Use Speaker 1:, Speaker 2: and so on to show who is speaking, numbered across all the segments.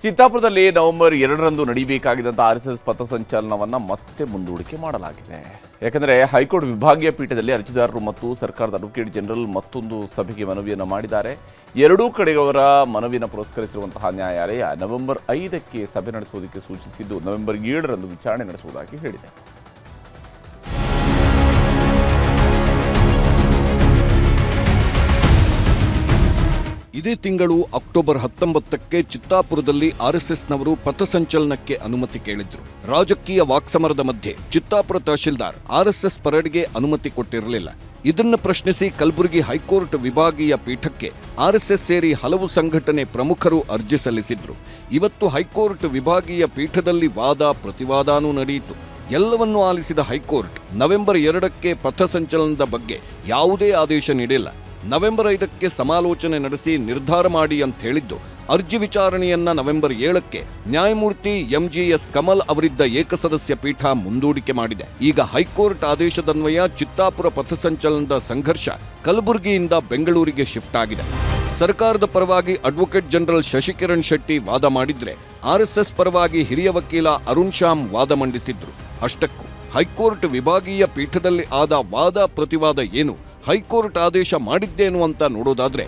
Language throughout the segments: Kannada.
Speaker 1: ಚಿತ್ತಾಪುರದಲ್ಲಿ ನವೆಂಬರ್ 2ರಂದು ನಡೆಯಬೇಕಾಗಿದ್ದಂಥ ಆರ್ಎಸ್ಎಸ್ ಪಥಸಂಚಲನವನ್ನು ಮತ್ತೆ ಮುಂದೂಡಿಕೆ ಮಾಡಲಾಗಿದೆ. ಯಾಕಂದರೆ ಹೈಕೋರ್ಟ್ ವಿಭಾಗೀಯ ಪೀಠದಲ್ಲಿ ಅರ್ಜಿದಾರರು ಮತ್ತು ಸರ್ಕಾರದ ಅಡ್ವೊಕೇಟ್ ಜನರಲ್ ಮತ್ತೊಂದು ಸಭೆಗೆ ಮನವಿಯನ್ನು ಮಾಡಿದ್ದಾರೆ. ಎರಡೂ ಕಡೆಯವರ ಮನವಿಯನ್ನು ಪುರಸ್ಕರಿಸಿರುವಂತಹ ನ್ಯಾಯಾಲಯ ನವೆಂಬರ್ 5ಕ್ಕೆ ಸಭೆ ನಡೆಸುವುದಕ್ಕೆ ಸೂಚಿಸಿದ್ದು ನವೆಂಬರ್ 7ರಂದು ವಿಚಾರಣೆ ನಡೆಸುವುದಾಗಿ ಹೇಳಿದೆ.
Speaker 2: ಇದೇ ತಿಂಗಳು ಅಕ್ಟೋಬರ್ 19ಕ್ಕೆ ಚಿತ್ತಾಪುರದಲ್ಲಿ ಆರ್ಎಸ್ಎಸ್ನವರು ಪಥಸಂಚಲನಕ್ಕೆ ಅನುಮತಿ ಕೇಳಿದ್ರು. ರಾಜಕೀಯ ವಾಕ್ಸಮರದ ಮಧ್ಯೆ ಚಿತ್ತಾಪುರ ತಹಶೀಲ್ದಾರ್ ಆರ್ಎಸ್ಎಸ್ ಪರೇಡ್ಗೆ ಅನುಮತಿ ಕೊಟ್ಟಿರಲಿಲ್ಲ. ಇದನ್ನು ಪ್ರಶ್ನಿಸಿ ಕಲಬುರಗಿ ಹೈಕೋರ್ಟ್ ವಿಭಾಗೀಯ ಪೀಠಕ್ಕೆ ಆರ್ಎಸ್ಎಸ್ ಸೇರಿ ಹಲವು ಸಂಘಟನೆ ಪ್ರಮುಖರು ಅರ್ಜಿ ಸಲ್ಲಿಸಿದ್ರು. ಇವತ್ತು ಹೈಕೋರ್ಟ್ ವಿಭಾಗೀಯ ಪೀಠದಲ್ಲಿ ವಾದ ಪ್ರತಿವಾದನೂ ನಡೆಯಿತು. ಎಲ್ಲವನ್ನೂ ಆಲಿಸಿದ ಹೈಕೋರ್ಟ್ ನವೆಂಬರ್ 2ಕ್ಕೆ ಪಥಸಂಚಲನದ ಬಗ್ಗೆ ಯಾವುದೇ ಆದೇಶ ನೀಡಿಲ್ಲ. ನವೆಂಬರ್ 5ಕ್ಕೆ ಸಮಾಲೋಚನೆ ನಡೆಸಿ ನಿರ್ಧಾರ ಮಾಡಿ ಅಂತ ಹೇಳಿದ್ದು ಅರ್ಜಿ ವಿಚಾರಣೆಯನ್ನ ನವೆಂಬರ್ 7ಕ್ಕೆ ನ್ಯಾಯಮೂರ್ತಿ ಎಂಜಿಎಸ್ ಕಮಲ್ ಅವರಿದ್ದ ಏಕಸದಸ್ಯ ಪೀಠ ಮುಂದೂಡಿಕೆ ಮಾಡಿದೆ. ಈಗ ಹೈಕೋರ್ಟ್ ಆದೇಶದನ್ವಯ ಚಿತ್ತಾಪುರ ಪಥಸಂಚಲನದ ಸಂಘರ್ಷ ಕಲಬುರಗಿಯಿಂದ ಬೆಂಗಳೂರಿಗೆ ಶಿಫ್ಟ್ ಆಗಿದೆ. ಸರ್ಕಾರದ ಪರವಾಗಿ ಅಡ್ವೊಕೇಟ್ ಜನರಲ್ ಶಶಿಕಿರಣ್ ಶೆಟ್ಟಿ ವಾದ ಮಾಡಿದ್ರೆ ಆರ್ಎಸ್ಎಸ್ ಪರವಾಗಿ ಹಿರಿಯ ವಕೀಲ ಅರುಣ್ ಶ್ಯಾಮ್ ವಾದ ಮಂಡಿಸಿದ್ರು. ಅಷ್ಟಕ್ಕೂ ಹೈಕೋರ್ಟ್ ವಿಭಾಗೀಯ ಪೀಠದಲ್ಲಿ ಆದ ವಾದ ಪ್ರತಿವಾದ ಏನು, ಹೈಕೋರ್ಟ್ ಆದೇಶ ಮಾಡಿದ್ದೇನು ಅಂತ ನೋಡೋದಾದ್ರೆ,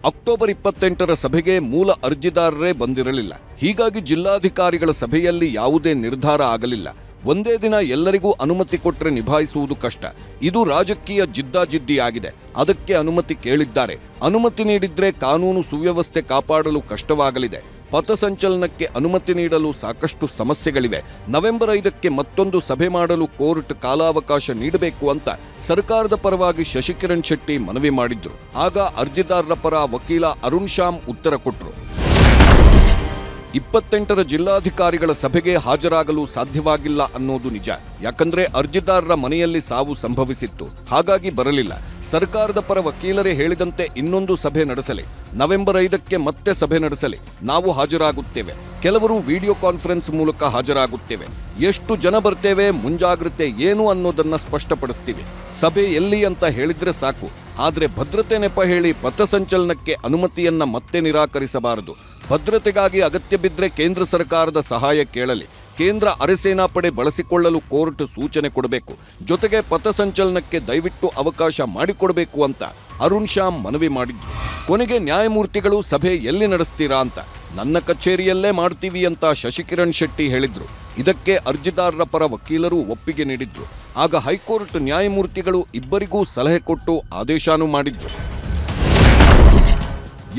Speaker 2: ಅಕ್ಟೋಬರ್ 28ರ ಸಭೆಗೆ ಮೂಲ ಅರ್ಜಿದಾರರೇ ಬಂದಿರಲಿಲ್ಲ. ಹೀಗಾಗಿ ಜಿಲ್ಲಾಧಿಕಾರಿಗಳ ಸಭೆಯಲ್ಲಿ ಯಾವುದೇ ನಿರ್ಧಾರ ಆಗಲಿಲ್ಲ. ಒಂದೇ ದಿನ ಎಲ್ಲರಿಗೂ ಅನುಮತಿ ಕೊಟ್ಟರೆ ನಿಭಾಯಿಸುವುದು ಕಷ್ಟ. ಇದು ರಾಜಕೀಯ ಜಿದ್ದಾಜಿದ್ದಿಯಾಗಿದೆ. ಅದಕ್ಕೆ ಅನುಮತಿ ಕೇಳಿದ್ದಾರೆ. ಅನುಮತಿ ನೀಡಿದ್ರೆ ಕಾನೂನು ಸುವ್ಯವಸ್ಥೆ ಕಾಪಾಡಲು ಕಷ್ಟವಾಗಲಿದೆ. ಪಥಸಂಚಲನಕ್ಕೆ ಅನುಮತಿ ನೀಡಲು ಸಾಕಷ್ಟು ಸಮಸ್ಯೆಗಳಿವೆ. ನವೆಂಬರ್ 5ಕ್ಕೆ ಮತ್ತೊಂದು ಸಭೆ ಮಾಡಲು ಕೋರ್ಟ್ ಕಾಲಾವಕಾಶ ನೀಡಬೇಕು ಅಂತ ಸರ್ಕಾರದ ಪರವಾಗಿ ಶಶಿಕಿರಣ್ ಶೆಟ್ಟಿ ಮನವಿ ಮಾಡಿದ್ರು. ಆಗ ಅರ್ಜಿದಾರರ ಪರ ವಕೀಲ ಅರುಣ್ ಶ್ಯಾಮ್ ಉತ್ತರ ಕೊಟ್ಟರು. 28ರ ಜಿಲ್ಲಾಧಿಕಾರಿಗಳ ಸಭೆಗೆ ಹಾಜರಾಗಲು ಸಾಧ್ಯವಾಗಿಲ್ಲ ಅನ್ನೋದು ನಿಜ. ಯಾಕಂದ್ರೆ ಅರ್ಜಿದಾರರ ಮನೆಯಲ್ಲಿ ಸಾವು ಸಂಭವಿಸಿತ್ತು. ಹಾಗಾಗಿ ಬರಲಿಲ್ಲ. ಸರ್ಕಾರದ ಪರ ವಕೀಲರೇ ಹೇಳಿದಂತೆ ಇನ್ನೊಂದು ಸಭೆ ನಡೆಸಲಿ, ನವೆಂಬರ್ 5ಕ್ಕೆ ಮತ್ತೆ ಸಭೆ ನಡೆಸಲಿ, ನಾವು ಹಾಜರಾಗುತ್ತೇವೆ. ಕೆಲವರು ವಿಡಿಯೋ ಕಾನ್ಫರೆನ್ಸ್ ಮೂಲಕ ಹಾಜರಾಗುತ್ತೇವೆ. ಎಷ್ಟು ಜನ ಬರ್ತೇವೆ, ಮುಂಜಾಗ್ರತೆ ಏನು ಅನ್ನೋದನ್ನ ಸ್ಪಷ್ಟಪಡಿಸ್ತೀವಿ. ಸಭೆ ಎಲ್ಲಿ ಅಂತ ಹೇಳಿದ್ರೆ ಸಾಕು. ಆದ್ರೆ ಭದ್ರತೆ ನೆಪ ಹೇಳಿ ಪಥಸಂಚಲನಕ್ಕೆ ಅನುಮತಿಯನ್ನ ಮತ್ತೆ ನಿರಾಕರಿಸಬಾರದು. ಭದ್ರತೆಗಾಗಿ ಅಗತ್ಯ ಬಿದ್ದರೆ ಕೇಂದ್ರ ಸರ್ಕಾರದ ಸಹಾಯ ಕೇಳಲಿ. ಕೇಂದ್ರ ಅರೆಸೇನಾ ಪಡೆ ಬಳಸಿಕೊಳ್ಳಲು ಕೋರ್ಟ್ ಸೂಚನೆ ಕೊಡಬೇಕು. ಜೊತೆಗೆ ಪಥಸಂಚಲನಕ್ಕೆ ದಯವಿಟ್ಟು ಅವಕಾಶ ಮಾಡಿಕೊಡಬೇಕು ಅಂತ ಅರುಣ್ ಶ್ಯಾಮ್ ಮನವಿ ಮಾಡಿದ್ರು. ಕೊನೆಗೆ ನ್ಯಾಯಮೂರ್ತಿಗಳು ಸಭೆ ಎಲ್ಲಿ ನಡೆಸ್ತೀರಾ ಅಂತ, ನನ್ನ ಕಚೇರಿಯಲ್ಲೇ ಮಾಡ್ತೀವಿ ಅಂತ ಶಶಿಕಿರಣ್ ಶೆಟ್ಟಿ ಹೇಳಿದ್ರು. ಇದಕ್ಕೆ ಅರ್ಜಿದಾರರ ಪರ ವಕೀಲರು ಒಪ್ಪಿಗೆ ನೀಡಿದ್ರು. ಆಗ ಹೈಕೋರ್ಟ್ ನ್ಯಾಯಮೂರ್ತಿಗಳು ಇಬ್ಬರಿಗೂ ಸಲಹೆ ಕೊಟ್ಟು ಆದೇಶನೂ ಮಾಡಿದ್ರು.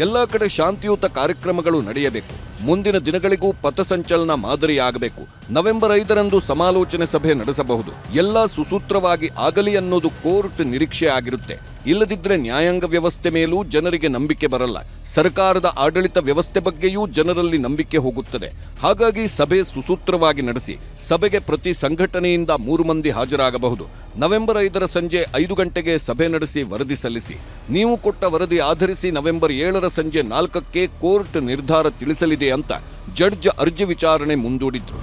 Speaker 2: ಎಲ್ಲ ಕಡೆ ಶಾಂತಿಯುತ ಕಾರ್ಯಕ್ರಮಗಳು ನಡೆಯಬೇಕು. ಮುಂದಿನ ದಿನಗಳಿಗೂ ಪಥಸಂಚಲನ ಮಾದರಿಯಾಗಬೇಕು. ನವೆಂಬರ್ 5ರಂದು ಸಮಾಲೋಚನೆ ಸಭೆ ನಡೆಸಬಹುದು. ಎಲ್ಲ ಸುಸೂತ್ರವಾಗಿ ಆಗಲಿ ಅನ್ನೋದು ಕೋರ್ಟ್ ನಿರೀಕ್ಷೆ ಆಗಿರುತ್ತೆ. ಇಲ್ಲದಿದ್ರೆ ನ್ಯಾಯಾಂಗ ವ್ಯವಸ್ಥೆ ಮೇಲೂ ಜನರಿಗೆ ನಂಬಿಕೆ ಬರಲ್ಲ. ಸರ್ಕಾರದ ಆಡಳಿತ ವ್ಯವಸ್ಥೆ ಬಗ್ಗೆಯೂ ಜನರಲ್ಲಿ ನಂಬಿಕೆ ಹೋಗುತ್ತದೆ. ಹಾಗಾಗಿ ಸಭೆ ಸುಸೂತ್ರವಾಗಿ ನಡೆಸಿ. ಸಭೆಗೆ ಪ್ರತಿ ಸಂಘಟನೆಯಿಂದ 3 ಮಂದಿ ಹಾಜರಾಗಬಹುದು. ನವೆಂಬರ್ 5ರ ಸಂಜೆ 5 ಗಂಟೆಗೆ ಸಭೆ ನಡೆಸಿ ವರದಿ ಸಲ್ಲಿಸಿ. ನೀವು ಕೊಟ್ಟ ವರದಿ ಆಧರಿಸಿ ನವೆಂಬರ್ 7ರ ಸಂಜೆ 4ಕ್ಕೆ ಕೋರ್ಟ್ ನಿರ್ಧಾರ ತಿಳಿಸಲಿದೆ ಅಂತ ಜಡ್ಜ್ ಅರ್ಜಿ ವಿಚಾರಣೆ ಮುಂದೂಡಿದ್ರು.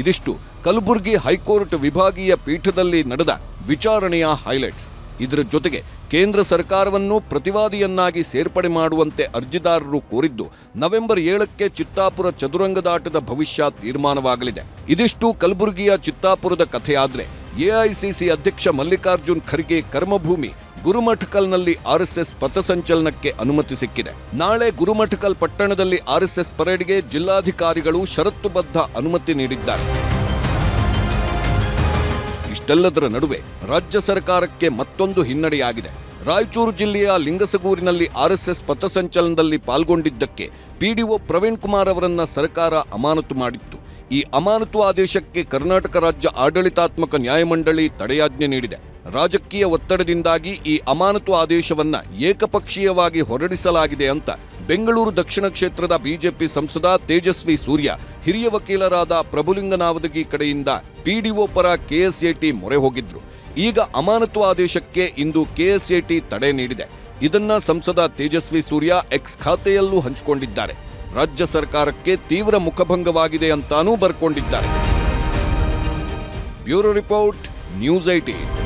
Speaker 2: ಇದಿಷ್ಟು ಕಲಬುರಗಿ ಹೈಕೋರ್ಟ್ ವಿಭಾಗೀಯ ಪೀಠದಲ್ಲಿ ನಡೆದ ವಿಚಾರಣೆಯ ಹೈಲೈಟ್ಸ್. ಇದರ ಜೊತೆಗೆ ಕೇಂದ್ರ ಸರ್ಕಾರವನ್ನು ಪ್ರತಿವಾದಿಯನ್ನಾಗಿ ಸೇರ್ಪಡೆ ಮಾಡುವಂತೆ ಅರ್ಜಿದಾರರು ಕೋರಿದ್ದು ನವೆಂಬರ್ 7ಕ್ಕೆ ಚಿತ್ತಾಪುರ ಚದುರಂಗದಾಟದ ಭವಿಷ್ಯ ತೀರ್ಮಾನವಾಗಲಿದೆ. ಇದಿಷ್ಟು ಕಲಬುರಗಿಯ ಚಿತ್ತಾಪುರದ ಕಥೆಯಾದ್ರೆ, ಎಐಸಿಸಿ ಅಧ್ಯಕ್ಷ ಮಲ್ಲಿಕಾರ್ಜುನ್ ಖರ್ಗೆ ಕರ್ಮಭೂಮಿ ಗುರುಮಠಕಲ್ನಲ್ಲಿ ಆರ್ಎಸ್ಎಸ್ ಪಥಸಂಚಲನಕ್ಕೆ ಅನುಮತಿ ಸಿಕ್ಕಿದೆ. ನಾಳೆ ಗುರುಮಠಕಲ್ ಪಟ್ಟಣದಲ್ಲಿ ಆರ್ಎಸ್ಎಸ್ ಪರೇಡ್ಗೆ ಜಿಲ್ಲಾಧಿಕಾರಿಗಳು ಷರತ್ತುಬದ್ಧ ಅನುಮತಿ ನೀಡಿದ್ದಾರೆ. ಇಷ್ಟೆಲ್ಲದರ ನಡುವೆ ರಾಜ್ಯ ಸರ್ಕಾರಕ್ಕೆ ಮತ್ತೊಂದು ಹಿನ್ನಡೆಯಾಗಿದೆ. ರಾಯಚೂರು ಜಿಲ್ಲೆಯ ಲಿಂಗಸಗೂರಿನಲ್ಲಿ ಆರ್ಎಸ್ಎಸ್ ಪಥಸಂಚಲನದಲ್ಲಿ ಪಾಲ್ಗೊಂಡಿದ್ದಕ್ಕೆ ಪಿಡಿಒ ಪ್ರವೀಣ್ ಕುಮಾರ್ ಅವರನ್ನ ಸರ್ಕಾರ ಅಮಾನತು ಮಾಡಿತ್ತು. ಈ ಅಮಾನತು ಆದೇಶಕ್ಕೆ ಕರ್ನಾಟಕ ರಾಜ್ಯ ಆಡಳಿತಾತ್ಮಕ ನ್ಯಾಯಮಂಡಳಿ ತಡೆಯಾಜ್ಞೆ ನೀಡಿದೆ. ರಾಜಕೀಯ ಒತ್ತಡದಿಂದಾಗಿ ಈ ಅಮಾನತು ಆದೇಶವನ್ನ ಏಕಪಕ್ಷೀಯವಾಗಿ ಹೊರಡಿಸಲಾಗಿದೆ ಅಂತ ಬೆಂಗಳೂರು ದಕ್ಷಿಣ ಕ್ಷೇತ್ರದ ಬಿಜೆಪಿ ಸಂಸದ ತೇಜಸ್ವಿ ಸೂರ್ಯ, ಹಿರಿಯ ವಕೀಲರಾದ ಪ್ರಭುಲಿಂಗನಾವದಗಿ ಕಡೆಯಿಂದ ಪಿಡಿಒ ಪರ ಕೆಎಸ್ಎಟಿ ಮೊರೆ ಹೋಗಿದ್ರು. ಈಗ ಅಮಾನತು ಆದೇಶಕ್ಕೆ ಇಂದು ಕೆಎಸ್ಎಟಿ ತಡೆ ನೀಡಿದೆ. ಇದನ್ನ ಸಂಸದ ತೇಜಸ್ವಿ ಸೂರ್ಯ ಎಕ್ಸ್ ಖಾತೆಯಲ್ಲೂ ಹಂಚಿಕೊಂಡಿದ್ದಾರೆ. ರಾಜ್ಯ ಸರ್ಕಾರಕ್ಕೆ ತೀವ್ರ ಮುಖಭಂಗವಾಗಿದೆ ಅಂತಾನೂ ಬರ್ಕೊಂಡಿದ್ದಾರೆ. Bureau report, news 18.